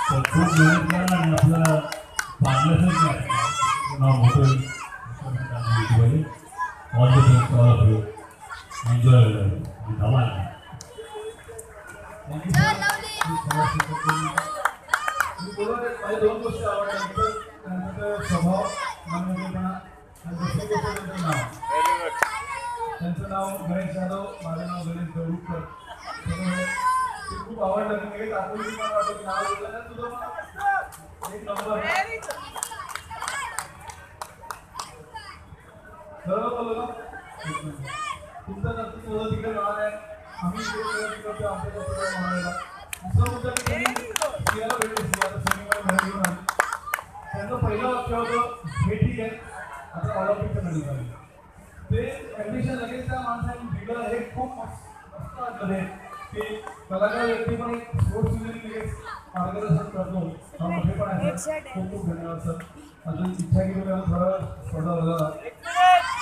तर खूप मेहनत करा आणि आपलं पार्लरच नाव मोठं all the best all of you enjoy धमाल थँक्यू सर दोन गोष्टी आवडल्या त्यांचा स्वभाव मानवतेपणा आणि दुसरी गोष्ट त्यांचं नाव त्यांचं नाव गणेश यादव माझं नाव गणेश गौरकर त्यामुळे ते खूप आवडलं मी आपुलकी मला वाटतं नाव घेतलं ना तुझं एक नंबर खरं बोललो ना तुमचं नक्की तुझं तिकडे राहणार आहे आम्ही तिकडे आमच्या म्हणायला दुसरा मुद्दा सियाला भेटले सियाला सैनिकाला बाहेर घेऊन आली त्यांचं पहिलं वाक्य होतं हे ठीक आहे आता ऑलिम्पिकचं मेडल झालं ते ॲडमिशन लगेच त्या माणसाने दिलं हे खूप मस्त वाटलं हे की कलाकार व्यक्ती पण एक स्पोर्ट्स युनियन लगेच मार्गदर्शन करतो हा मोठे पण आहे खूप खूप धन्यवाद सर अजून इच्छा केली थोडं स्पर्धा झाला